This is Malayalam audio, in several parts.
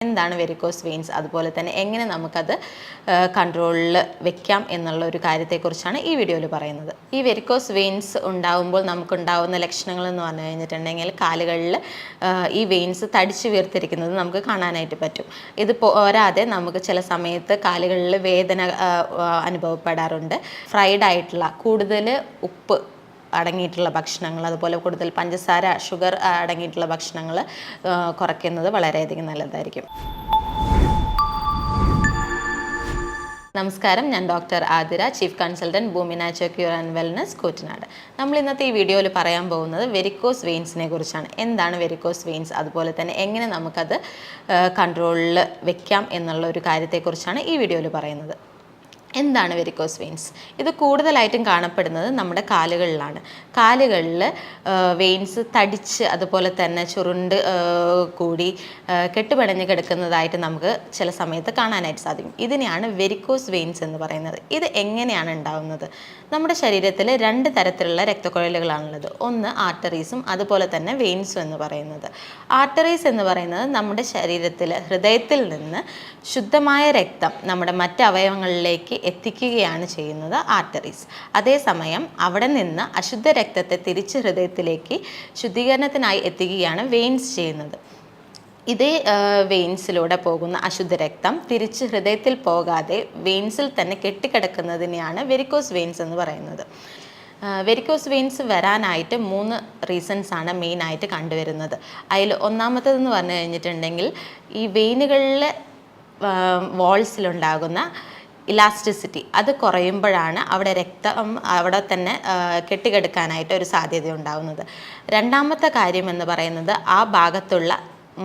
എന്താണ് വെരിക്കോസ് വെയിൻസ്, അതുപോലെ തന്നെ എങ്ങനെ നമുക്കത് കൺട്രോളിൽ വെക്കാം എന്നുള്ള ഒരു കാര്യത്തെക്കുറിച്ചാണ് ഈ വീഡിയോയിൽ പറയുന്നത്. ഈ വെരിക്കോസ് വെയിൻസ് ഉണ്ടാകുമ്പോൾ നമുക്കുണ്ടാകുന്ന ലക്ഷണങ്ങൾ എന്ന് പറഞ്ഞു കഴിഞ്ഞിട്ടുണ്ടെങ്കിൽ കാലുകളിൽ ഈ വെയിൻസ് തടിച്ച് വീർത്തിരിക്കുന്നത് നമുക്ക് കാണാനായിട്ട് പറ്റും. ഇത് പോരാതെ നമുക്ക് ചില സമയത്ത് കാലുകളിൽ വേദന അനുഭവപ്പെടാറുണ്ട്. ഫ്രൈഡ് ആയിട്ടുള്ള കൂടുതൽ ഉപ്പ് അടങ്ങിയിട്ടുള്ള ഭക്ഷണങ്ങൾ, അതുപോലെ കൂടുതൽ പഞ്ചസാര, ഷുഗർ അടങ്ങിയിട്ടുള്ള ഭക്ഷണങ്ങൾ കുറയ്ക്കുന്നത് വളരെയധികം നല്ലതായിരിക്കും. നമസ്കാരം, ഞാൻ doctor Athira, chief consultant Bhoomi natural cure and wellness, Koottanad. നമ്മൾ ഇന്നത്തെ ഈ വീഡിയോയിൽ പറയാൻ പോകുന്നത് വെരിക്കോസ് വെയിൻസിനെ കുറിച്ചാണ്. എന്താണ് വെരിക്കോസ് വെയിൻസ്, അതുപോലെ തന്നെ എങ്ങനെ നമുക്കത് കൺട്രോളിൽ വെക്കാം എന്നുള്ള ഒരു കാര്യത്തെക്കുറിച്ചാണ് ഈ വീഡിയോയിൽ പറയുന്നത്. എന്താണ് വെരിക്കോസ് വെയിൻസ്? ഇത് കൂടുതലായിട്ടും കാണപ്പെടുന്നത് നമ്മുടെ കാലുകളിലാണ്. കാലുകളിൽ വെയിൻസ് തടിച്ച് അതുപോലെ തന്നെ ചുരുണ്ട് കൂടി കെട്ടുപിണഞ്ഞ് കിടക്കുന്നതായിട്ട് നമുക്ക് ചില സമയത്ത് കാണാനായിട്ട് സാധിക്കും. ഇതിനെയാണ് വെരിക്കോസ് വെയിൻസ് എന്ന് പറയുന്നത്. ഇത് എങ്ങനെയാണ് ഉണ്ടാകുന്നത്? നമ്മുടെ ശരീരത്തിൽ രണ്ട് തരത്തിലുള്ള രക്തക്കുഴലുകളാണുള്ളത്. ഒന്ന് ആർട്ടറീസും അതുപോലെ തന്നെ വെയിൻസും എന്ന് പറയുന്നത്. ആർട്ടറീസ് എന്ന് പറയുന്നത് നമ്മുടെ ശരീരത്തിൽ ഹൃദയത്തിൽ നിന്ന് ശുദ്ധമായ രക്തം നമ്മുടെ മറ്റ് അവയവങ്ങളിലേക്ക് എത്തിക്കുകയാണ് ചെയ്യുന്നത് ആർട്ടറീസ്. അതേസമയം അവിടെ നിന്ന് അശുദ്ധ രക്തത്തെ തിരിച്ച് ഹൃദയത്തിലേക്ക് ശുദ്ധീകരണത്തിനായി എത്തിക്കുകയാണ് വെയിൻസ് ചെയ്യുന്നത്. ഇതേ വെയിൻസിലൂടെ പോകുന്ന അശുദ്ധ രക്തം തിരിച്ച് ഹൃദയത്തിൽ പോകാതെ വെയിൻസിൽ തന്നെ കെട്ടിക്കിടക്കുന്നതിനെയാണ് വെരിക്കോസ് വെയിൻസ് എന്ന് പറയുന്നത്. വെരിക്കോസ് വെയിൻസ് വരാനായിട്ട് 3 റീസൺസ് ആണ് മെയിനായിട്ട് കണ്ടുവരുന്നത്. അതിൽ ഒന്നാമത്തേതെന്ന് പറഞ്ഞു കഴിഞ്ഞിട്ടുണ്ടെങ്കിൽ ഈ വെയിനുകളിലെ വാൾസിലുണ്ടാകുന്ന ഇലാസ്റ്റിസിറ്റി അത് കുറയുമ്പോഴാണ് അവിടെ രക്തം അവിടെ തന്നെ കെട്ടിക്കിടക്കാനായിട്ട് ഒരു സാധ്യത ഉണ്ടാകുന്നത്. രണ്ടാമത്തെ കാര്യം എന്ന് പറയുന്നത് ആ ഭാഗത്തുള്ള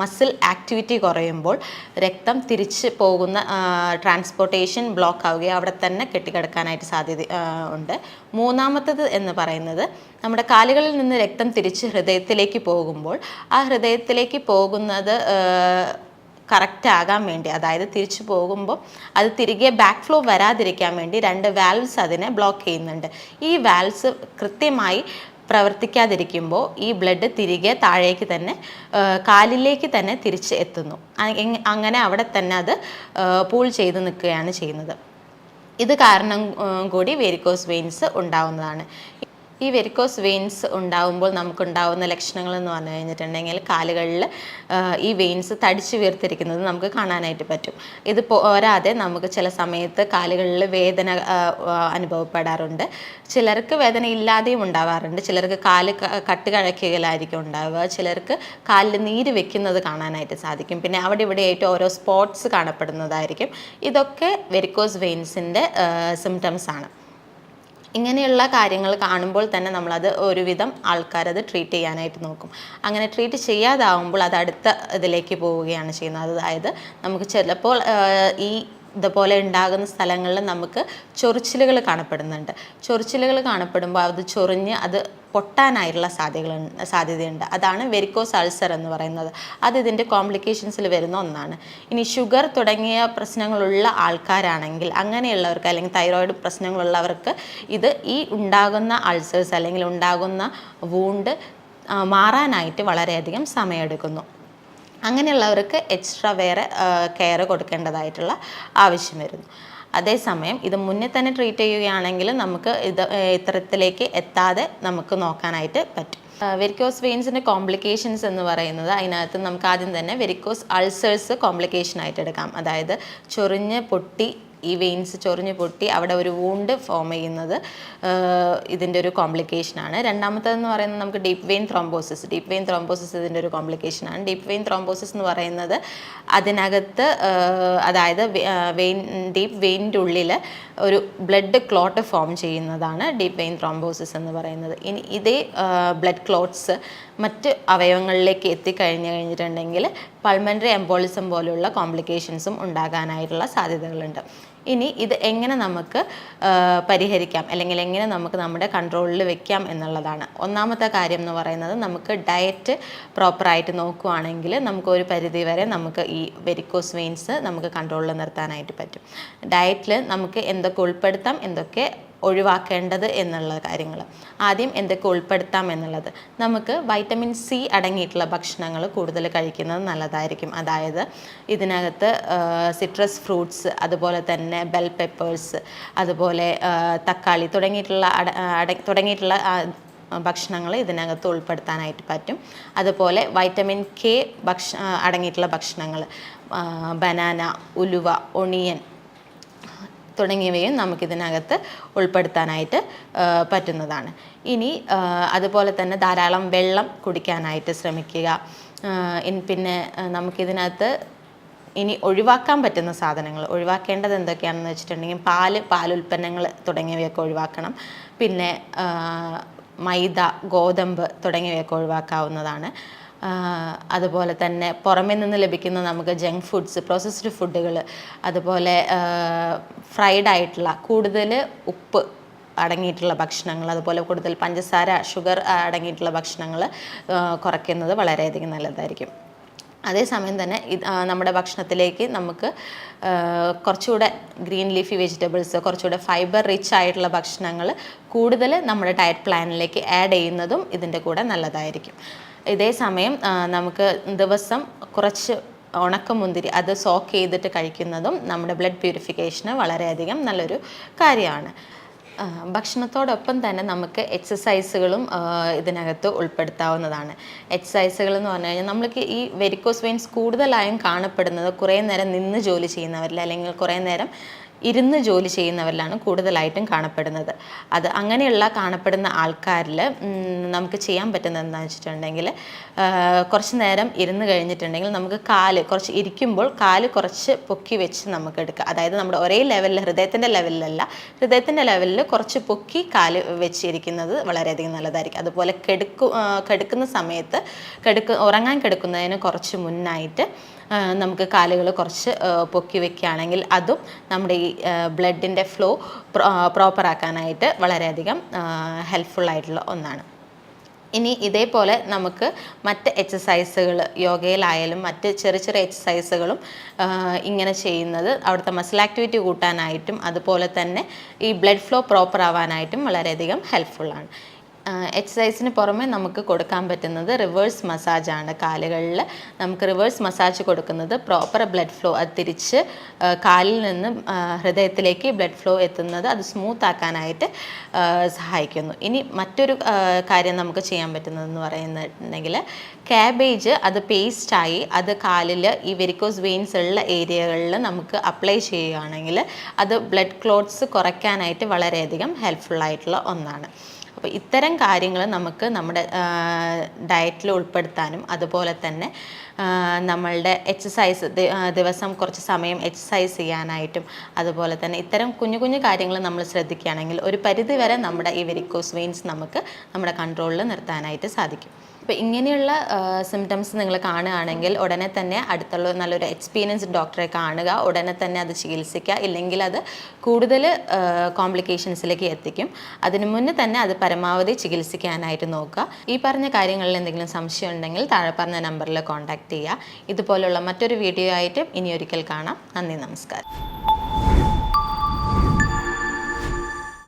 മസിൽ ആക്ടിവിറ്റി കുറയുമ്പോൾ രക്തം തിരിച്ച് പോകുന്ന ട്രാൻസ്പോർട്ടേഷൻ ബ്ലോക്ക് ആവുകയും അവിടെ തന്നെ കെട്ടിക്കിടക്കാനായിട്ട് സാധ്യത ഉണ്ട്. മൂന്നാമത്തത് എന്ന് പറയുന്നത് നമ്മുടെ കാലുകളിൽ നിന്ന് രക്തം തിരിച്ച് ഹൃദയത്തിലേക്ക് പോകുമ്പോൾ ആ ഹൃദയത്തിലേക്ക് പോകുന്നത് കറക്റ്റ് ആകാൻ വേണ്ടി, അതായത് തിരിച്ചു പോകുമ്പോൾ അത് തിരികെ ബാക്ക് ഫ്ലോ വരാതിരിക്കാൻ വേണ്ടി 2 വാൽവ്സ് അതിനെ ബ്ലോക്ക് ചെയ്യുന്നുണ്ട്. ഈ വാൽവ്സ് കൃത്യമായി പ്രവർത്തിക്കാതിരിക്കുമ്പോൾ ഈ ബ്ലഡ് തിരികെ താഴേക്ക് തന്നെ കാലിലേക്ക് തന്നെ തിരിച്ച് എത്തുന്നു. അങ്ങനെ അവിടെ തന്നെ അത് പൂൾ ചെയ്ത് നിൽക്കുകയാണ് ചെയ്യുന്നത്. ഇത് കാരണം കൂടി വെരിക്കോസ് വെയിൻസ് ഉണ്ടാവുന്നതാണ്. ഈ വെരിക്കോസ് വെയിൻസ് ഉണ്ടാകുമ്പോൾ നമുക്കുണ്ടാകുന്ന ലക്ഷണങ്ങൾ എന്ന് പറഞ്ഞു കഴിഞ്ഞിട്ടുണ്ടെങ്കിൽ കാലുകളിൽ ഈ വെയിൻസ് തടിച്ച് വീർത്തിരിക്കുന്നത് നമുക്ക് കാണാനായിട്ട് പറ്റും. ഇത് പോരാതെ നമുക്ക് ചില സമയത്ത് കാലുകളിൽ വേദന അനുഭവപ്പെടാറുണ്ട്. ചിലർക്ക് വേദന ഇല്ലാതെയും ഉണ്ടാവാറുണ്ട്. ചിലർക്ക് കാല് കട്ട് കഴക്കുകയിലായിരിക്കും ഉണ്ടാവുക. ചിലർക്ക് കാലിൽ നീര് വെക്കുന്നത് കാണാനായിട്ട് സാധിക്കും. പിന്നെ അവിടെ ഇവിടെയായിട്ട് ഓരോ സ്പോട്ട്സ് കാണപ്പെടുന്നതായിരിക്കും. ഇതൊക്കെ വെരിക്കോസ് വെയിൻസിൻ്റെ സിംറ്റംസ് ആണ്. ഇങ്ങനെയുള്ള കാര്യങ്ങൾ കാണുമ്പോൾ തന്നെ നമ്മളത് ഒരുവിധം ആൾക്കാരത് ട്രീറ്റ് ചെയ്യാനായിട്ട് നോക്കും. അങ്ങനെ ട്രീറ്റ് ചെയ്യാതാവുമ്പോൾ അത് അടുത്ത ഇതിലേക്ക് പോവുകയാണ് ചെയ്യുന്നത്. അതായത് നമുക്ക് ചിലപ്പോൾ ഇതുപോലെ ഉണ്ടാകുന്ന സ്ഥലങ്ങളിൽ നമുക്ക് ചൊറിച്ചിലുകൾ കാണപ്പെടുന്നുണ്ട്. ചൊറിച്ചിലുകൾ കാണപ്പെടുമ്പോൾ അത് ചൊറിഞ്ഞ് അത് പൊട്ടാനായിട്ടുള്ള സാധ്യതയുണ്ട്. അതാണ് വെരിക്കോസ് അൾസർ എന്ന് പറയുന്നത്. അത് ഇതിൻ്റെ കോംപ്ലിക്കേഷൻസിൽ വരുന്ന ഒന്നാണ്. ഇനി ഷുഗർ തുടങ്ങിയ പ്രശ്നങ്ങളുള്ള ആൾക്കാരാണെങ്കിൽ, അങ്ങനെയുള്ളവർക്ക് അല്ലെങ്കിൽ തൈറോയിഡ് പ്രശ്നങ്ങളുള്ളവർക്ക് ഇത് ഈ ഉണ്ടാകുന്ന അൾസേഴ്സ് അല്ലെങ്കിൽ ഉണ്ടാകുന്ന വൂണ്ട് മാറാനായിട്ട് വളരെയധികം സമയമെടുക്കുന്നു. അങ്ങനെയുള്ളവർക്ക് എക്സ്ട്രാ വേറെ കെയർ കൊടുക്കേണ്ടതായിട്ടുള്ള ആവശ്യം വരുന്നു. അതേസമയം ഇത് മുന്നേ തന്നെ ട്രീറ്റ് ചെയ്യുകയാണെങ്കിൽ നമുക്ക് ഇത്തരത്തിലേക്ക് എത്താതെ നമുക്ക് നോക്കാനായിട്ട് പറ്റും. വെരിക്കോസ് വെയിൻസിൻ്റെ കോംപ്ലിക്കേഷൻസ് എന്ന് പറയുന്നത്, അതിനകത്ത് നമുക്ക് ആദ്യം തന്നെ വെരിക്കോസ് അൾസേഴ്സ് കോംപ്ലിക്കേഷനായിട്ട് എടുക്കാം. അതായത് ചൊറിഞ്ഞ് പൊട്ടി ഈ വെയിൻസ് ചൊറിഞ്ഞ് പൊട്ടി അവിടെ ഒരു വൂണ്ട് ഫോം ചെയ്യുന്നത് ഇതിൻ്റെ ഒരു കോംപ്ലിക്കേഷനാണ്. രണ്ടാമത്തേതെന്ന് പറയുന്നത് നമുക്ക് deep vein thrombosis. Deep vein thrombosis ഇതിൻ്റെ ഒരു കോംപ്ലിക്കേഷനാണ്. ഡീപ്പ് വെയിൻ ത്രോംബോസിസ് എന്ന് പറയുന്നത് അതിനകത്ത് അതായത് ഡീപ്പ് വെയിനിൻ്റെ ഉള്ളിൽ ഒരു ബ്ലഡ് ക്ലോട്ട് ഫോം ചെയ്യുന്നതാണ് ഡീപ്പ് വെയിൻ ത്രോംബോസിസ് എന്ന് പറയുന്നത്. ഇനി ഇതേ ബ്ലഡ് ക്ലോട്ട്സ് മറ്റ് അവയവങ്ങളിലേക്ക് എത്തിക്കഴിഞ്ഞിട്ടുണ്ടെങ്കിൽ പൾമണറി എംബോളിസം പോലുള്ള കോംപ്ലിക്കേഷൻസും ഉണ്ടാകാനായിട്ടുള്ള സാധ്യതകളുണ്ട്. ഇനി ഇത് എങ്ങനെ നമുക്ക് പരിഹരിക്കാം അല്ലെങ്കിൽ എങ്ങനെ നമുക്ക് നമ്മുടെ കൺട്രോളിൽ വെക്കാം എന്നുള്ളതാണ്. ഒന്നാമത്തെ കാര്യം എന്ന് പറയുന്നത്, നമുക്ക് ഡയറ്റ് പ്രോപ്പറായിട്ട് നോക്കുകയാണെങ്കിൽ നമുക്കൊരു പരിധി വരെ നമുക്ക് ഈ വെരിക്കോസ് വെയിൻസ് നമുക്ക് കൺട്രോളിൽ നിർത്താനായിട്ട് പറ്റും. ഡയറ്റിൽ നമുക്ക് എന്തൊക്കെ ഉൾപ്പെടുത്താം, എന്തൊക്കെ ഒഴിവാക്കേണ്ടത് എന്നുള്ള കാര്യങ്ങൾ. ആദ്യം എന്തൊക്കെ ഉൾപ്പെടുത്താം എന്നുള്ളത്. നമുക്ക് വൈറ്റമിൻ സി അടങ്ങിയിട്ടുള്ള ഭക്ഷണങ്ങൾ കൂടുതൽ കഴിക്കുന്നത് നല്ലതായിരിക്കും. അതായത് ഇതിനകത്ത് സിട്രസ് ഫ്രൂട്ട്സ്, അതുപോലെ തന്നെ ബെൽ പെപ്പേഴ്സ്, അതുപോലെ തക്കാളി തുടങ്ങിയിട്ടുള്ള ഭക്ഷണങ്ങൾ ഇതിനകത്ത് ഉൾപ്പെടുത്താനായിട്ട് പറ്റും. അതുപോലെ വൈറ്റമിൻ കെ അടങ്ങിയിട്ടുള്ള ഭക്ഷണങ്ങൾ, ബനാന, ഉലുവ, ഒണിയൻ തുടങ്ങിയവയും നമുക്കിതിനകത്ത് ഉൾപ്പെടുത്താനായിട്ട് പറ്റുന്നതാണ്. ഇനി അതുപോലെ തന്നെ ധാരാളം വെള്ളം കുടിക്കാനായിട്ട് ശ്രമിക്കുക. പിന്നെ നമുക്കിതിനകത്ത് ഇനി ഒഴിവാക്കാൻ പറ്റുന്ന സാധനങ്ങൾ, ഒഴിവാക്കേണ്ടത് എന്തൊക്കെയാണെന്ന് വെച്ചിട്ടുണ്ടെങ്കിൽ പാലുൽപ്പന്നങ്ങൾ തുടങ്ങിയവയൊക്കെ ഒഴിവാക്കണം. പിന്നെ മൈദ, ഗോതമ്പ് തുടങ്ങിയവയൊക്കെ ഒഴിവാക്കാവുന്നതാണ്. അതുപോലെ തന്നെ പുറമേ നിന്ന് ലഭിക്കുന്ന നമുക്ക് ജങ്ക് ഫുഡ്സ്, പ്രോസസ്ഡ് ഫുഡുകൾ, അതുപോലെ ഫ്രൈഡ് ആയിട്ടുള്ള കൂടുതൽ ഉപ്പ് അടങ്ങിയിട്ടുള്ള ഭക്ഷണങ്ങൾ, അതുപോലെ കൂടുതൽ പഞ്ചസാര, ഷുഗർ അടങ്ങിയിട്ടുള്ള ഭക്ഷണങ്ങൾ കുറയ്ക്കുന്നത് വളരെയധികം നല്ലതായിരിക്കും. അതേസമയം തന്നെ നമ്മുടെ ഭക്ഷണത്തിലേക്ക് നമുക്ക് കുറച്ചുകൂടെ ഗ്രീൻ ലീഫി വെജിറ്റബിൾസ്, കുറച്ചുകൂടെ ഫൈബർ റിച്ച് ആയിട്ടുള്ള ഭക്ഷണങ്ങൾ കൂടുതൽ നമ്മുടെ ഡയറ്റ് പ്ലാനിലേക്ക് ആഡ് ചെയ്യുന്നതും ഇതിൻ്റെ കൂടെ നല്ലതായിരിക്കും. ഇതേ സമയം നമുക്ക് ദിവസം കുറച്ച് ഉണക്കമുന്തിരി അത് സോക്ക് ചെയ്തിട്ട് കഴിക്കുന്നതും നമ്മുടെ ബ്ലഡ് പ്യൂരിഫിക്കേഷന് വളരെയധികം നല്ലൊരു കാര്യമാണ്. ഭക്ഷണത്തോടൊപ്പം തന്നെ നമുക്ക് എക്സസൈസുകളും ഇതിനകത്ത് ഉൾപ്പെടുത്താവുന്നതാണ്. എക്സസൈസുകൾ എന്ന് പറഞ്ഞു കഴിഞ്ഞാൽ നമ്മൾക്ക് ഈ വെരിക്കോസ് വെയിൻസ് കൂടുതലായും കാണപ്പെടുന്നത് കുറേ നേരം നിന്ന് ജോലി ചെയ്യുന്നവരിൽ, അല്ലെങ്കിൽ കുറേ നേരം ഇരുന്ന് ജോലി ചെയ്യുന്നവരിലാണ് കൂടുതലായിട്ടും കാണപ്പെടുന്നത്. അങ്ങനെയുള്ള കാണപ്പെടുന്ന ആൾക്കാരിൽ നമുക്ക് ചെയ്യാൻ പറ്റുന്നത് എന്താണെന്ന് വെച്ചിട്ടുണ്ടെങ്കിൽ, കുറച്ച് നേരം ഇരുന്ന് കഴിഞ്ഞിട്ടുണ്ടെങ്കിൽ നമുക്ക് കുറച്ച് ഇരിക്കുമ്പോൾ കാല് കുറച്ച് പൊക്കി വെച്ച് നമുക്ക് എടുക്കുക. അതായത് നമ്മുടെ ഒരേ ലെവലിൽ, ഹൃദയത്തിൻ്റെ ലെവലിലല്ല, ഹൃദയത്തിൻ്റെ ലെവലിൽ കുറച്ച് പൊക്കി കാല് വെച്ചിരിക്കുന്നത് വളരെയധികം നല്ലതായിരിക്കും. അതുപോലെ കിടക്കുന്ന സമയത്ത് ഉറങ്ങാൻ കിടക്കുന്നതിന് കുറച്ച് മുന്നായിട്ട് നമുക്ക് കാലുകൾ കുറച്ച് പൊക്കി വയ്ക്കുകയാണെങ്കിൽ അതും നമ്മുടെ ഈ ബ്ലഡിൻ്റെ ഫ്ലോ പ്രോപ്പറാക്കാനായിട്ട് വളരെയധികം ഹെൽപ്ഫുള്ളായിട്ടുള്ള ഒന്നാണ്. ഇനി ഇതേപോലെ നമുക്ക് മറ്റ് എക്സസൈസുകൾ, യോഗയിലായാലും മറ്റ് ചെറിയ ചെറിയ എക്സസൈസുകളും ഇങ്ങനെ ചെയ്യുന്നത് അവിടുത്തെ മസിൽ ആക്ടിവിറ്റി കൂട്ടാനായിട്ടും അതുപോലെ തന്നെ ഈ ബ്ലഡ് ഫ്ലോ പ്രോപ്പർ ആവാനായിട്ടും വളരെയധികം ഹെൽപ്ഫുള്ളാണ്. എക്സസൈസിന് പുറമെ നമുക്ക് കൊടുക്കാൻ പറ്റുന്നത് റിവേഴ്സ് മസാജാണ്. കാലുകളിൽ നമുക്ക് റിവേഴ്സ് മസാജ് കൊടുക്കുന്നത് പ്രോപ്പർ ബ്ലഡ് ഫ്ലോ, അത് തിരിച്ച് കാലിൽ നിന്ന് ഹൃദയത്തിലേക്ക് ബ്ലഡ് ഫ്ലോ എത്തുന്നത് അത് സ്മൂത്ത് ആക്കാനായിട്ട് സഹായിക്കുന്നു. ഇനി മറ്റൊരു കാര്യം നമുക്ക് ചെയ്യാൻ പറ്റുന്നതെന്ന് പറയുന്നുണ്ടെങ്കിൽ, ക്യാബേജ് അത് പേസ്റ്റായി അത് കാലിൽ ഈ വെരിക്കോസ് വെയിൻസ് ഉള്ള ഏരിയകളിൽ നമുക്ക് അപ്ലൈ ചെയ്യുകയാണെങ്കിൽ അത് ബ്ലഡ് ക്ലോട്ട്സ് കുറയ്ക്കാനായിട്ട് വളരെയധികം ഹെൽപ്ഫുള്ളായിട്ടുള്ള ഒന്നാണ്. അപ്പോൾ ഇത്തരം കാര്യങ്ങൾ നമുക്ക് നമ്മുടെ ഡയറ്റിൽ ഉൾപ്പെടുത്താനും അതുപോലെ തന്നെ നമ്മളുടെ എക്സസൈസ് ദിവസം കുറച്ച് സമയം എക്സസൈസ് ചെയ്യാനായിട്ടും അതുപോലെ തന്നെ ഇത്തരം കുഞ്ഞു കുഞ്ഞു കാര്യങ്ങൾ നമ്മൾ ശ്രദ്ധിക്കുകയാണെങ്കിൽ ഒരു പരിധിവരെ നമ്മുടെ ഈ വെരിക്കോസ് വെയിൻസ് നമുക്ക് നമ്മുടെ കൺട്രോളിൽ നിർത്താനായിട്ട് സാധിക്കും. അപ്പോൾ ഇങ്ങനെയുള്ള സിംറ്റംസ് നിങ്ങൾ കാണുകയാണെങ്കിൽ ഉടനെ തന്നെ അടുത്തുള്ള നല്ലൊരു എക്സ്പീരിയൻസ്ഡ് ഡോക്ടറെ കാണുക, ഉടനെ തന്നെ അത് ചികിത്സിക്കുക. ഇല്ലെങ്കിൽ അത് കൂടുതൽ കോംപ്ലിക്കേഷൻസിലേക്ക് എത്തിക്കും. അതിനു മുന്നേ തന്നെ അത് പരമാവധി ചികിത്സിക്കാനായിട്ട് നോക്കുക. ഈ പറഞ്ഞ കാര്യങ്ങളിൽ എന്തെങ്കിലും സംശയം ഉണ്ടെങ്കിൽ താഴെ പറഞ്ഞ നമ്പറിൽ കോൺടാക്റ്റ് ചെയ്യുക. ഇതുപോലുള്ള മറ്റൊരു വീഡിയോ ആയിട്ട് ഇനി ഒരിക്കൽ കാണാം. നന്ദി, നമസ്കാരം.